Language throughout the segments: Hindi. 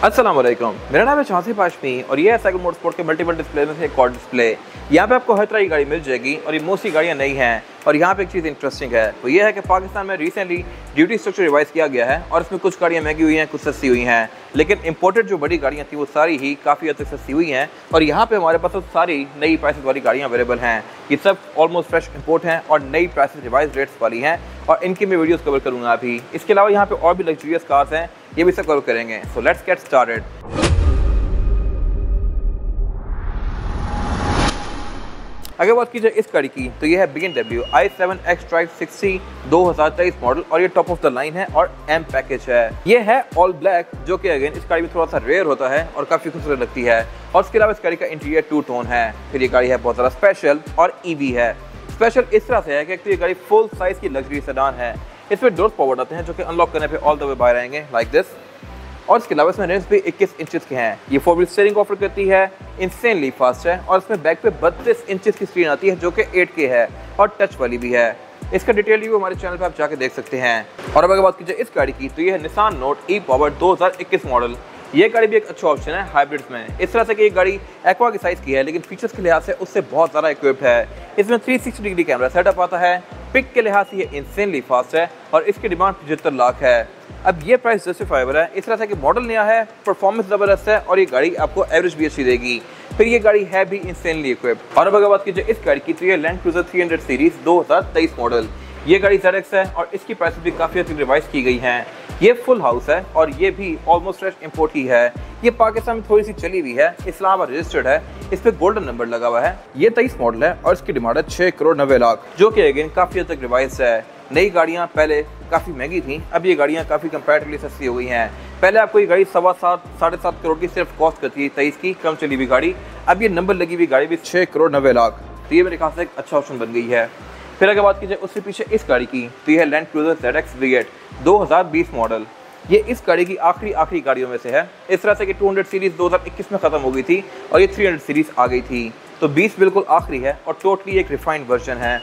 अस्सलाम वालेकुम, मेरा नाम है शासिफ हाशमी और ये है साइकिल मोटरस्पोर्ट के मल्टीपल डिस्प्ले में से एक और डिस्प्ले। यहाँ पे आपको हर तरह की गाड़ी मिल जाएगी और ये मोस्टली गाड़ियाँ नई हैं। और यहाँ पे एक चीज़ इंटरेस्टिंग है वो ये है कि पाकिस्तान में रिसेंटली ड्यूटी स्ट्रक्चर रिवाइज किया गया है और इसमें कुछ गाड़ियाँ महंगी हुई हैं, कुछ सस्ती हुई हैं, लेकिन इंपोर्टेड जो बड़ी गाड़ियाँ थी वो सारी ही काफ़ी हद तक सस्ती हुई हैं। और यहाँ पे हमारे पास सारी नई प्राइसेस वाली गाड़ियाँ अवेलेबल हैं। ये सब ऑलमोस्ट फ्रेश इंपोर्ट हैं और नई प्राइसेस रिवाइज रेट्स वाली हैं और इनकी मैं वीडियोस कवर करूँगा अभी। इसके अलावा यहाँ पे और भी लग्जरियस कार्स हैं, ये भी सब कवर करेंगे। So let's get started. अगर बात की जाए इस गाड़ी की तो ये है BMW i7 X-Drive 60 2023 मॉडल और ये टॉप ऑफ द लाइन है और M पैकेज है। ये है ऑल ब्लैक जो कि अगेन इस गाड़ी में थोड़ा सा रेयर होता है और काफ़ी खूबसूरत लगती है। और इसके अलावा इस गाड़ी का इंटीरियर टू टोन है। फिर ये गाड़ी है बहुत ज़्यादा स्पेशल और EV है। स्पेशल इस तरह से है कि तो ये गाड़ी फुल साइज़ की लग्जरी सेडान है। इसमें डोर्स पावर्ड आते हैं जो कि अनलॉक करने पर ऑल द वे बाहर आएंगे लाइक दिस। और इसके अलावा इसमें रिम्स भी 21 इंचेस के हैं। ये 4 व्हील स्टीयरिंग ऑफर करती है, इंसेनली फास्ट है और इसमें बैक पे 32 इंचेस की स्क्रीन आती है जो कि 8K है और टच वाली भी है। इसका डिटेल रिव्यू हमारे चैनल पे आप जाके देख सकते हैं। और अब अगर बात की जाए इस गाड़ी की तो ये है निसान नोट ई-पावर 2021 मॉडल। ये गाड़ी भी एक अच्छा ऑप्शन है हाइब्रिड्स में। इस तरह से कि ये गाड़ी एक्वा की साइज़ की है लेकिन फीचर्स के लिहाज से उससे बहुत ज़्यादा इक्विप्ड है। इसमें 360 डिग्री कैमरा सेटअप आता है, पिक के लिहाज से ये इंसेनली फास्ट है और इसकी डिमांड 75 लाख है। अब ये प्राइस जस्टिफाइबल है इस तरह से कि मॉडल नया है, परफॉर्मेंस ज़बरदस्त है और ये गाड़ी आपको एवरेज भी अच्छी देगी। फिर ये गाड़ी है भी इंसेनली इक्विप्ड। और अब अगर बात कीजिए इस गाड़ी की तो ये लैंड क्रूजर 300 सीरीज 2023 मॉडल। ये गाड़ी ZX है और इसकी प्राइस भी काफ़ी अच्छी रिवाइज की गई हैं। ये फुल हाउस है और ये भी ऑलमोस्ट फ्रेश इंपोर्ट ही है। ये पाकिस्तान में थोड़ी सी चली हुई है, इस्लामाबाद रजिस्टर्ड है, इस पर गोल्डन नंबर लगा हुआ है। ये 23 मॉडल है और इसकी डिमांड है 6 करोड़ 90 लाख जो कि अगेन काफ़ी हद तक रिवाइज है। नई गाड़ियाँ पहले काफ़ी महंगी थी, अब ये गाड़ियाँ काफ़ी कंपैरेटिवली सस्ती हो गई हैं। पहले आपको ये गाड़ी 7.25 साढ़े 7 करोड़ की सिर्फ कॉस्ट करती है 23 की कम चली हुई गाड़ी। अब ये नंबर लगी हुई गाड़ी भी 6 करोड़ 90 लाख, तो ये मेरे ख्याल से एक अच्छा ऑप्शन बन गई है। फिर अगर बात की जाए उससे पीछे इस गाड़ी की तो ये है land cruiser ZX V8 2020 model. ये इस गाड़ी की आखिरी गाड़ियों में से है। इस तरह से कि 200 सीरीज़ 2021 में ख़त्म हो गई थी और ये 300 सीरीज़ आ गई थी, तो 20 बिल्कुल आखिरी है और टोटली एक रिफाइंड वर्जन है।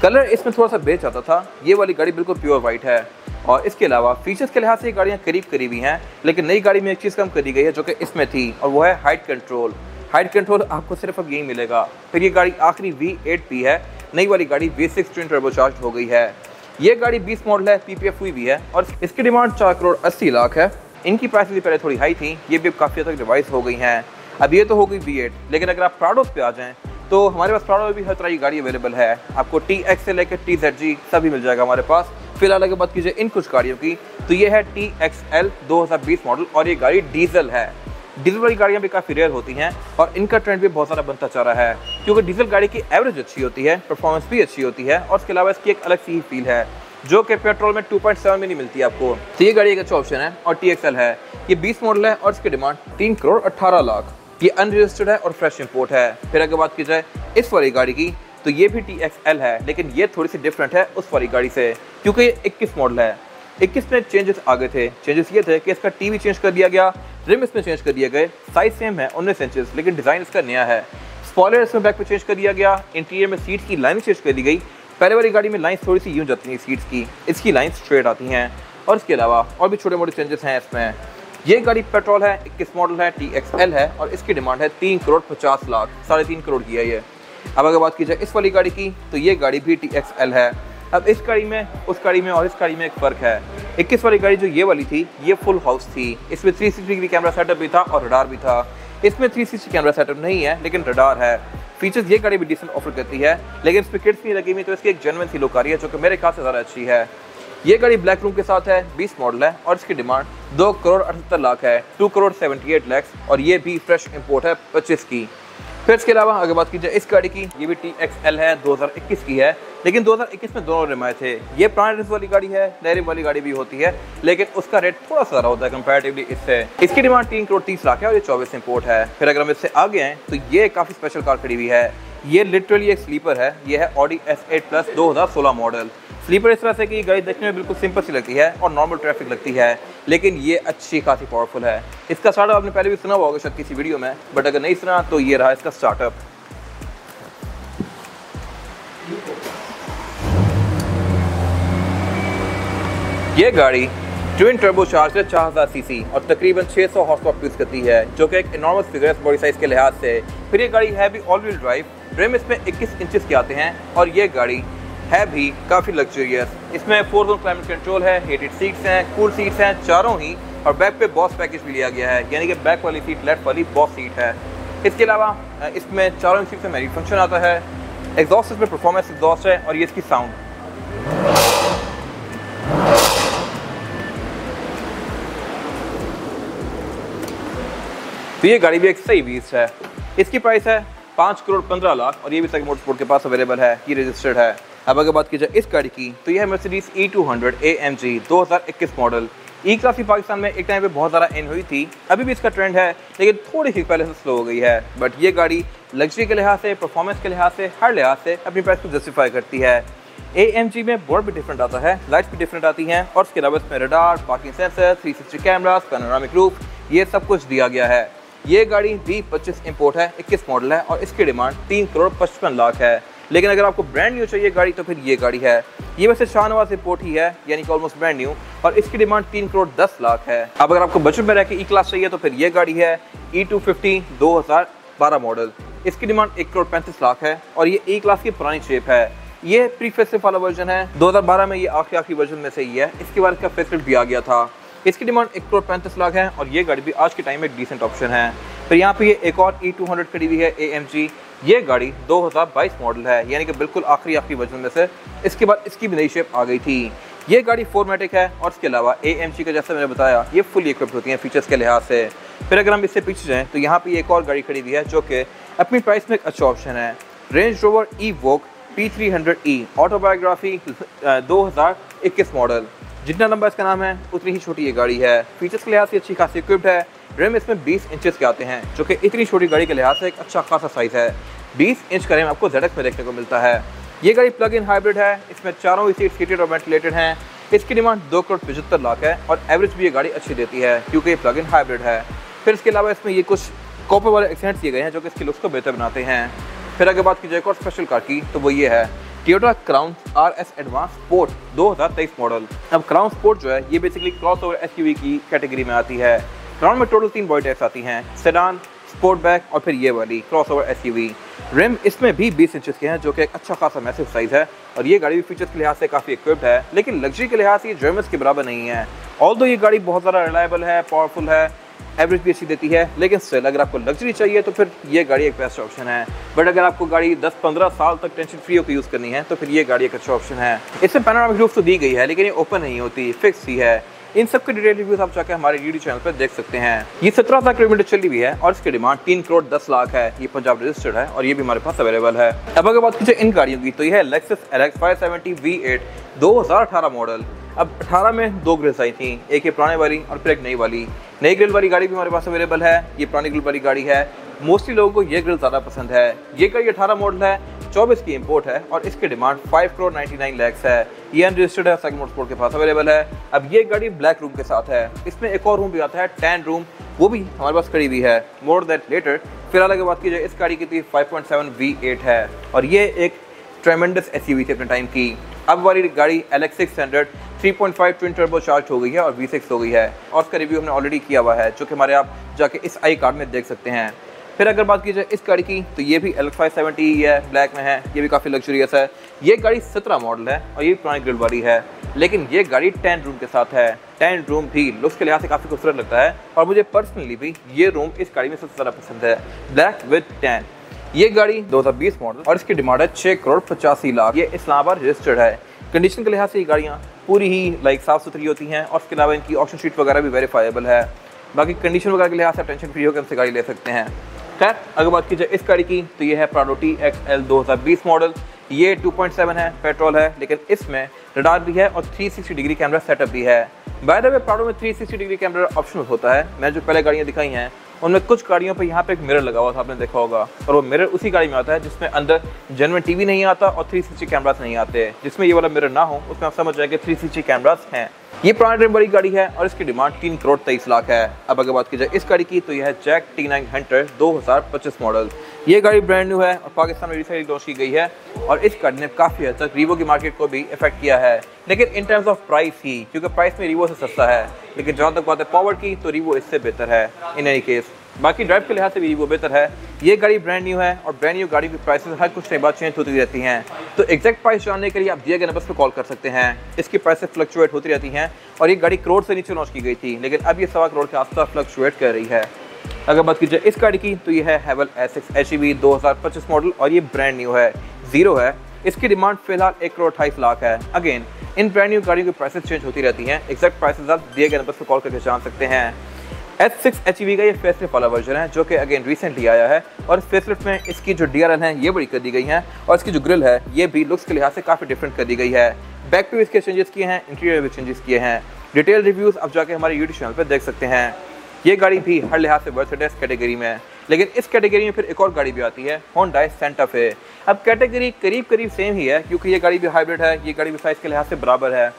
कलर इसमें थोड़ा सा बेच आता था, ये वाली गाड़ी बिल्कुल प्योर वाइट है। और इसके अलावा फीचर्स के लिहाज से ये गाड़ियाँ करीब ही हैं, लेकिन नई गाड़ी में एक चीज़ कम कर दी गई है जो कि इसमें थी और वो है हाइट कंट्रोल। हाइट कंट्रोल आपको सिर्फ अब यही मिलेगा। फिर ये गाड़ी आखिरी V8 भी है, नई वाली गाड़ी V6 ट्विन टर्बोचार्ज हो गई है। ये गाड़ी 20 मॉडल है, PPF हुई भी है और इसकी डिमांड 4 करोड़ 80 लाख है। इनकी प्राइस भी पहले थोड़ी हाई थी, ये भी काफ़ी हद तक रिवाइज हो गई हैं। अब ये तो हो गई V8, लेकिन अगर आप प्राडोस पे आ जाएँ तो हमारे पास प्राडो में भी हर तरह की गाड़ी अवेलेबल है। आपको TX से लेकर TZG सभी मिल जाएगा हमारे पास। फिलहाल अगर बात कीजिए इन कुछ गाड़ियों की तो ये है TXL 2020 मॉडल और ये गाड़ी डीजल है। डीजल वाली गाड़ियाँ भी काफ़ी रेयर होती हैं और इनका ट्रेंड भी बहुत ज़्यादा बनता जा रहा है क्योंकि डीजल गाड़ी की एवरेज अच्छी होती है, परफॉर्मेंस भी अच्छी होती है और इसके अलावा इसकी एक अलग सी ही फील है जो कि पेट्रोल में 2.7 में नहीं मिलती आपको। तो ये गाड़ी एक अच्छा ऑप्शन है और TXL है। ये 20 मॉडल है और इसकी डिमांड 3 करोड़ 18 लाख। ये अनरजिस्टर्ड है और फ्रेश इंपोर्ट है। फिर अगर बात की जाए इस वाली गाड़ी की तो ये भी TXL है, लेकिन ये थोड़ी सी डिफरेंट है उस वाली गाड़ी से क्योंकि ये 21 मॉडल है। 21 में चेंजेस आ गए थे। चेंजेस ये थे कि इसका TV चेंज कर दिया गया, रिम इसमें चेंज कर दिए गए, साइज सेम है 19 इंचेस लेकिन डिज़ाइन इसका नया है। स्पॉयलर इसमें बैक पे चेंज कर दिया गया, इंटीरियर में सीट की लाइन चेंज कर दी गई। पहले वाली गाड़ी में लाइन थोड़ी सी यूँ जाती हैं सीट्स की, इसकी लाइन स्ट्रेट आती हैं। और इसके अलावा और भी छोटे मोटे चेंजेस हैं इसमें। ये गाड़ी पेट्रोल है, 21 मॉडल है, TXL है और इसकी डिमांड है 3 करोड़ 50 लाख, 3.5 करोड़ की है ये। अब अगर बात की जाए इस वाली गाड़ी की तो ये गाड़ी भी TXL है। अब इस गाड़ी में, उस गाड़ी में और इस गाड़ी में एक फ़र्क है। 21 वाली गाड़ी जो ये वाली थी ये फुल हाउस थी, इसमें 360 डिग्री कैमरा सेटअप भी था और रडार भी था। इसमें 360 कैमरा सेटअप नहीं है लेकिन रडार है। फीचर्स ये गाड़ी भी डिसेंट ऑफर करती है लेकिन इस पर किट्स नहीं लगी हुई, तो इसकी एक जेन्युइन सी लुक आ रही है जो कि मेरे ख्याल से ज़्यादा अच्छी है। ये गाड़ी ब्लैक रूम के साथ है, 20 मॉडल है और इसकी डिमांड 2 करोड़ 78 लाख है, 2 करोड़ 78 लाख और ये भी फ्रेश इंपोर्ट है 25 की। फिर इसके अलावा अगर बात की जाए इस गाड़ी की, ये भी TXL है, 2021 की है, लेकिन 2021 में दोनों रिम आए थे। ये पुराने रिम वाली गाड़ी है, नए रिम वाली गाड़ी भी होती है लेकिन उसका रेट थोड़ा सा ज़्यादा होता है कंपैरेटिवली इससे। इसकी डिमांड 3 करोड़ 30 लाख है और ये 24 इंपोर्ट है। फिर अगर हम इससे आगे हैं तो ये काफ़ी स्पेशल कार खड़ी हुई है। ये लिटरली एक स्लीपर है, ये है Audi S8 Plus 2016 model. Sleeper इस तरह से कि गाड़ी देखने में बिल्कुल सिंपल सी लगती है और नॉर्मल ट्रैफिक लगती है, लेकिन ये अच्छी खासी पावरफुल है। इसका स्टार्टअप आपने पहले भी सुना होगा शायद किसी वीडियो में, बट अगर नहीं सुना तो ये रहा इसका स्टार्टअप। ये गाड़ी ट्विन टर्बो चार्ज है 4000 सीसी और तकरीबन 600 हॉर्स पावर प्रोड्यूस करती है, जो कि एक इनॉर्मस फिगर है बॉडी साइज के लिहाज से। फिर ये गाड़ी है भी ऑल व्हील ड्राइव, रिम इसमें 21 इंचेस के आते हैं और ये गाड़ी है भी काफ़ी लग्जरियस। इसमें 4-zone क्लाइमेट कंट्रोल है, हीटेड सीट्स हैं, कूल सीट्स हैं चारों ही, और बैक पे बॉस पैकेज भी लिया गया है, यानी कि बैक वाली सीट लेफ्ट वाली बॉस सीट है। इसके अलावा इसमें चारों सीट में मैरिज फंक्शन आता है। एग्जॉस्ट इसमें परफॉर्मेंस एग्जॉस्ट है और ये इसकी साउंड। तो ये गाड़ी भी एक सही बीस्ट है। इसकी प्राइस है 5 करोड़ 15 लाख और ये भी सेगमेंट मोटरस्पोर्ट के पास अवेलेबल है, ये रजिस्टर्ड है। अब अगर बात की जाए इस गाड़ी की तो यह है मर्सिडीज E200 AMG 2021 मॉडल। ई क्लास की पाकिस्तान में एक टाइम पे बहुत ज़्यादा इन हुई थी, अभी भी इसका ट्रेंड है लेकिन थोड़ी सी पहले से स्लो हो गई है। बट ये गाड़ी लग्जरी के लिहाज से, परफॉर्मेंस के लिहाज से, हर लिहाज से अपनी प्राइस को जस्टिफाई करती है। AMG में बोर्ड भी डिफरेंट आता है, लाइट्स भी डिफरेंट आती हैं और उसके अलावा इसमें radar, parking sensor, 360 cameras, panoramic roof, ये सब कुछ दिया गया है। ये गाड़ी V25 इंपोर्ट है, 21 मॉडल है और इसकी डिमांड 3 करोड़ 55 लाख है। लेकिन अगर आपको ब्रांड न्यू चाहिए गाड़ी तो फिर ये गाड़ी है। ये वैसे शाहनवाज इंपोर्ट ही है, यानी कि ऑलमोस्ट ब्रांड न्यू, और इसकी डिमांड 3 करोड़ 10 लाख है। अब अगर आपको बजट में रह के ई क्लास चाहिए तो फिर ये गाड़ी है E250 2012 मॉडल। इसकी डिमांड 1 करोड़ 35 लाख है और ये ई क्लास की पुरानी शेप है। ये प्री फेसलिफ्ट वाला वर्जन है, 2012 में ये आखिरी वर्जन में से ही है। इसके बाद इसका फेसलिफ्ट भी आ गया था। इसकी डिमांड 1 करोड़ 35 लाख है और ये गाड़ी भी आज के टाइम में डिसेंट ऑप्शन है। फिर यहाँ पे ये एक और E200 खड़ी हुई है AMG। ये गाड़ी 2022 मॉडल है, यानी कि बिल्कुल आखिरी वर्जन में से। इसके बाद इसकी भी नई शेप आ गई थी। ये गाड़ी 4मैटिक है और इसके अलावा AMG का जैसा मैंने बताया ये फुली इक्विप्ड होती है फीचर्स के लिहाज से। फिर अगर हम इससे पीछे जाएँ तो यहाँ पे एक और गाड़ी खड़ी हुई है जो कि अपनी प्राइस में एक अच्छा ऑप्शन है। Range rover Evoque P300E autobiography 2021 model. जितना लंबा इसका नाम है उतनी ही छोटी ये गाड़ी है। फीचर्स के लिहाज से अच्छी खासी इक्विप्ड है। रिम इसमें 20 इंचेस के आते हैं, जो कि इतनी छोटी गाड़ी के लिहाज से एक अच्छा खासा साइज है। 20 इंच का रिम आपको ZX में देखने को मिलता है। ये गाड़ी प्लग इन हाइब्रिड है, इसमें चारों ही सीट हीटेड और वेंटिलेटेड हैं। इसकी डिमांड 2 करोड़ 75 लाख है और एवरेज भी ये गाड़ी अच्छी देती है क्योंकि ये प्लग इन हाइब्रिड है। फिर इसके अलावा इसमें ये कुछ कॉपर वाले एक्सेंट्स दिए गए हैं जो कि इसकी लुक्स को बेहतर बनाते हैं। फिर अगर बात की जाए एक और स्पेशल कार की तो वो ये है Toyota crown RS advance sport 2023 model. अब क्राउन स्पोर्ट जो है ये बेसिकली क्रॉसओवर SUV की कैटेगरी में आती है। क्राउन में टोटल 3 बॉडी टाइप्स आती हैं, सेडान, स्पोर्टबैक और फिर ये वाली क्रॉसओवर SUV। रिम इसमें भी 20 इंचेस के हैं जो कि एक अच्छा खासा मैसिव साइज है और ये गाड़ी भी फीचर्स के लिहाज से काफ़ी इक्विप्ड है, लेकिन लग्जरी के लिहाज से ये जर्मन्स के बराबर नहीं है। ऑल्दो ये गाड़ी बहुत ज़्यादा रिलायबल है, पावरफुल है, एवरेज भी अच्छी देती है, लेकिन स्टिल अगर आपको लग्जरी चाहिए तो फिर ये गाड़ी एक बेस्ट ऑप्शन है। बट अगर आपको गाड़ी 10-15 साल तक टेंशन फ्री होकर यूज़ करनी है तो फिर ये गाड़ी एक अच्छा ऑप्शन है। इसमें पैनोरामिक रूफ तो दी गई है लेकिन ये ओपन नहीं होती, फिक्स ही है। इन सब के डिटेल रिव्यूज आप जाकर हमारे YouTube चैनल पर देख सकते हैं। ये 17,000 किलोमीटर चली हुई है और इसकी डिमांड 3 करोड़ 10 लाख है। ये पंजाब रजिस्टर्ड है और ये भी हमारे पास अवेलेबल है। अब अगर बात कीजिए इन गाड़ियों की तो यह है Lexus LX 570 V8 2018 मॉडल। अब 18 में 2 ग्रिल्स आई थी, एक ये पुराने वाली और फिर एक नई वाली। नई ग्रिल वाली गाड़ी भी हमारे पास अवेलेबल है, ये पुरानी ग्रिल वाली गाड़ी है। मोस्टली लोगों को ये ग्रिल ज़्यादा पसंद है। ये गाड़ी 18 मॉडल है, 24 की इंपोर्ट है और इसकी डिमांड 5 करोड़ 99 लाख है। ये अनरजिस्टर्ड है, सेगमेंट मोटरस्पोर्ट के पास अवेलेबल है। अब ये गाड़ी ब्लैक रूम के साथ है, इसमें एक और रूम भी आता है टैन रूम, वो भी हमारे पास खड़ी हुई है। More that letter. फिलहाल अगर बात की जाए इस गाड़ी की तो 5.7 V8 है और ये एक ट्रेमेंडस SUV थी अपने टाइम की। अब वाली गाड़ी LX 600 3.5 ट्विन टर्बो चार्ज हो गई है और V6 हो गई है और उसका रिव्यू हमने ऑलरेडी किया हुआ है जो कि हमारे आप जाके इस आई कार्ड में देख सकते हैं। फिर अगर बात की जाए इस गाड़ी की तो ये भी LX 570 ही है, ब्लैक में है, ये भी काफ़ी लग्जरियस है। ये गाड़ी 17 मॉडल है और ये पुरानी ग्रिल वाली है, लेकिन ये गाड़ी 10 रूम के साथ है। 10 रूम भी लुक्स के लिहाज से काफ़ी खूबसूरत लगता है और मुझे पर्सनली भी ये रूम इस गाड़ी में सबसे ज़्यादा पसंद है, ब्लैक विद 10। ये गाड़ी 2020 मॉडल और इसकी डिमांड है 6 करोड़ 85 लाख। ये इस्लामाबाद रजिस्टर्ड है। कंडीशन के लिहाज से ये गाड़ियाँ पूरी ही साफ़ सुथरी होती हैं और इसके अलावा इनकी ऑप्शन शीट वगैरह भी वेरीफाइबल है। बाकी कंडीशन वगैरह के लिहाज से टेंशन फ्री होकर हमसे गाड़ी ले सकते हैं। खैर अगर बात की जाए इस गाड़ी की तो ये है प्राडो TXL 2020 मॉडल। ये 2.7 है, पेट्रोल है, लेकिन इसमें रडार भी है और 360 डिग्री कैमरा सेटअप भी है। बाय द वे प्राडो में 360 डिग्री कैमरा ऑप्शनल होता है। मैं जो पहले गाड़ियाँ दिखाई हैं उनमें कुछ गाड़ियों पे यहाँ पे एक मिरर लगा हुआ था, आपने देखा होगा, और वो मिरर उसी गाड़ी में आता है जिसमें अंदर जेन्युइन टीवी नहीं आता और 360 कैमरास नहीं आते। जिसमें ये वाला मिरर ना हो उसमें आप समझ जाएंगे 360 कैमरास हैं। ये पुरानी ड्रीम वाली गाड़ी है और इसकी डिमांड 3 करोड़ 23 लाख है। अब अगर बात की जाए इस गाड़ी की तो यह है जैक T9 हंटर 2025 मॉडल। ये गाड़ी ब्रांड न्यू है और पाकिस्तान में रिसेंटली लॉन्च की गई है और इस गाड़ी ने काफ़ी हद तक रीवो की मार्केट को भी इफेक्ट किया है, लेकिन इन टर्म्स ऑफ प्राइस ही, क्योंकि प्राइस में रीवो से सस्ता है। लेकिन जहाँ तक बात है पावर की, तो रीवो इससे बेहतर है इन एनी केस। बाकी ड्राइव के लिहाज से भी रीवो बेहतर है। ये गाड़ी ब्रांड न्यू है और ब्रांड न्यू गाड़ी की प्राइसेस हर कुछ टाइम बाद चेंज होती रहती हैं, तो एग्जैक्ट प्राइस जानने के लिए आप दिए गए नंबर पर कॉल कर सकते हैं। इसकी प्राइसेस फ्लक्चुएट होती रहती हैं और ये गाड़ी करोड़ से नीचे लॉन्च की गई थी, लेकिन अब ये 1.25 करोड़ के आसपास फ्लक्चुएट कर रही है। अगर बात की जाए इस गाड़ी की, तो ये है हैवल S6 HEV 2025 मॉडल और ये ब्रांड न्यू है, जीरो है। इसकी डिमांड फिलहाल 1,28,00,000 है। अगेन इन ब्रांड न्यू गाड़ियों की प्राइसेस चेंज होती रहती हैं, एग्जैक्ट प्राइसेस आप दिए गए नंबर पर कॉल करके जान सकते हैं। S6 HEV का ये फेसलिफ्ट वाला वर्जन है जो कि अगेन रिसेंटली आया है और फेसलिफ्ट में इसकी जो DRL है ये बड़ी कर दी गई है और इसकी जो ग्रिल है ये भी लुक्स के लिहाज से काफ़ी डिफरेंट कर दी गई है। बैक पे भी इसके चेंजेस किए हैं, इंटीरियर भी चेंजेस किए हैं। डिटेल रिव्यूज़ आप जाके हमारे यूट्यूब चैनल पर देख सकते हैं। ये गाड़ी भी हर लिहाज से वर्थ इट है इस कैटेगरी में, लेकिन इस कैटेगरी में फिर एक और गाड़ी भी आती है, होंडा सेंटा फे। अब कैटेगरी करीब करीब सेम ही है क्योंकि ये गाड़ी भी हाइब्रिड है, ये गाड़ी भी साइज़ के लिहाज से बराबर है,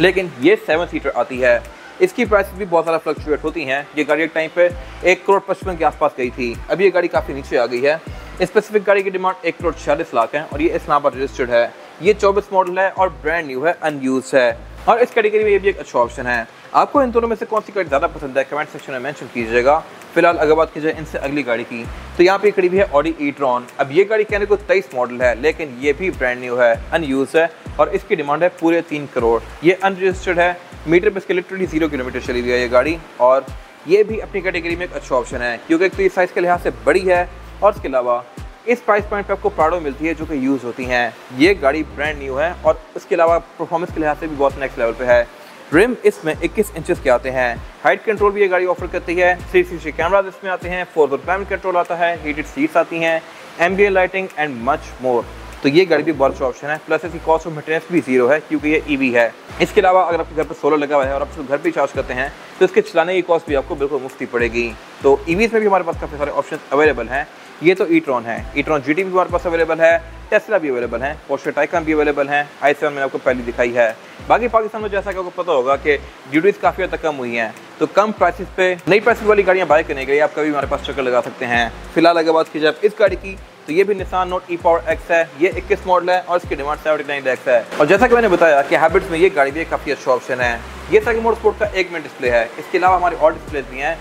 लेकिन ये 7 सीटर आती है। इसकी प्राइस भी बहुत ज़्यादा फ्लक्चुएट होती हैं। ये गाड़ी एक टाइम पे 1,55,00,000 के आसपास गई थी, अभी ये गाड़ी काफ़ी नीचे आ गई है। स्पेसिफिक गाड़ी की डिमांड 1,46,00,000 है और ये इस नाम पर रजिस्टर्ड है। ये 24 मॉडल है और ब्रांड न्यू है, अनयूज है और इस कैटेगरी में ये भी एक अच्छा ऑप्शन है। आपको इन दोनों में से कौन सी गाड़ी ज़्यादा पसंद है कमेंट सेक्शन में मेंशन कीजिएगा। फिलहाल अगर बात की जाए इनसे अगली गाड़ी की, तो यहाँ पे खड़ी हुई है ऑडी e-tron। अब ये गाड़ी कहने को 23 मॉडल है, लेकिन ये भी ब्रांड न्यू है, अनयूज है और इसकी डिमांड है पूरे 3 करोड़। ये अनरजिस्टर्ड है, मीटर पे इसके लिटरली 0 किलोमीटर चली गई है ये गाड़ी और ये भी अपनी कैटेगरी में एक अच्छा ऑप्शन है क्योंकि एक तो ये साइज़ के लिहाज से बड़ी है और इसके अलावा इस प्राइस पॉइंट पे आपको प्राडो मिलती है जो कि यूज़ होती हैं। ये गाड़ी ब्रांड न्यू है और इसके अलावा परफॉर्मेंस के लिहाज से भी बहुत नेक्स्ट लेवल पे है। रिम इसमें 21 इंचेस के आते हैं। हाइट कंट्रोल भी ये गाड़ी ऑफर करती है। 360 कैमराज इसमें आते हैं, 4-ज़ोन क्लाइमेट कंट्रोल आता है, हीटेड सीट्स आती हैं, ambient lighting and much more. तो ये गाड़ी भी बहुत अच्छा ऑप्शन है। प्लस इसकी कॉस्ट ऑफ मेंटेनेंस भी 0 है क्योंकि ये EV है। इसके अलावा अगर आपके घर पर सोलर लगा हुआ है और आप इसको घर पर चार्ज करते हैं तो इसके चलाने की कॉस्ट भी आपको बिल्कुल मुफ्ती पड़ेगी। तो EVs में भी हमारे पास काफ़ी सारे ऑप्शन अवेलेबल हैं। ये तो e-tron है, e-tron GT भी हमारे पास अवेलेबल है, टेस्ला भी अवेलेबल है, पोर्शे टाइकन भी अवेलेबल है, i7 मैंने आपको पहले दिखाई है। बाकी पाकिस्तान में जैसा कि आपको पता होगा कि ड्यूटीज़ काफ़ी हद तक कम हुई हैं, तो कम प्राइसेस पे नई प्राइसेस वाली गाड़ियाँ बाय करने के लिए आप कभी हमारे पास चक्कर लगा सकते हैं। फिलहाल अगर बात की जाए इस गाड़ी की, तो ये भी निसान नोट e-power X है। ये 21 मॉडल है और इसकी डिमांड 79 लाख है। और जैसा कि मैंने बताया कि हाइब्रिड्स में ये गाड़ी भी काफ़ी अच्छा ऑप्शन है। ये साइकिल मोटरस्पोर्ट का 1 मिनट डिस्प्ले है। इसके अलावा हमारे और डिस्प्लेज भी हैं,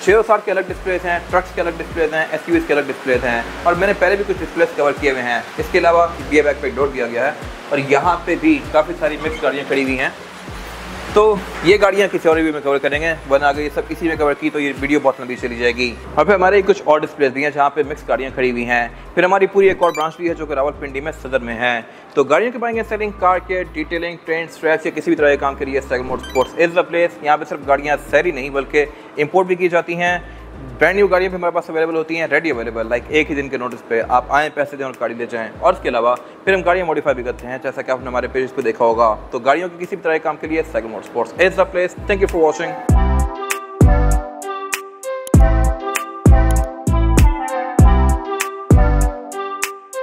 660 के अलग डिस्प्लेज हैं, ट्रक्स के अलग डिस्प्लेज हैं, SUVs के अलग डिस्प्लेज हैं और मैंने पहले भी कुछ डिस्प्लेज कवर किए हुए हैं। इसके अलावा बियर बैक पे डोर दिया गया है और यहाँ पे भी काफ़ी सारी मिक्स गाड़ियाँ खड़ी हुई हैं। तो ये गाड़ियाँ किसी और वीडियो में कवर करेंगे, वरना अगर ये सब इसी में कवर की तो ये वीडियो बहुत लंबी चली जाएगी। और फिर हमारे कुछ और डिस्प्लेज भी हैं जहाँ पे मिक्स गाड़ियाँ खड़ी हुई हैं। फिर हमारी पूरी एक और ब्रांच भी है जो कि रावलपिंडी में सदर में है। तो गाड़ियों के buying and selling, car care, detailing, trend, scratch या किसी भी तरह के काम के लिए cycle motorsports is the place. यहाँ पे सिर्फ गाड़ियाँ सैर ही नहीं बल्कि इंपोर्ट भी की जाती हैं। ब्रांड न्यू गाड़ियाँ भी हमारे पास अवेलेबल होती हैं, रेडी अवेलेबल, लाइक एक ही दिन के नोटिस पे आप आएँ, पैसे दें और गाड़ी ले जाएँ। और इसके अलावा फिर हम गाड़ियाँ मॉडिफाई भी करते हैं, जैसा कि आपने हमारे पेज पे देखा होगा। तो गाड़ियों के किसी भी तरह के काम के लिए cycle motorsports is the place. Thank you for watching.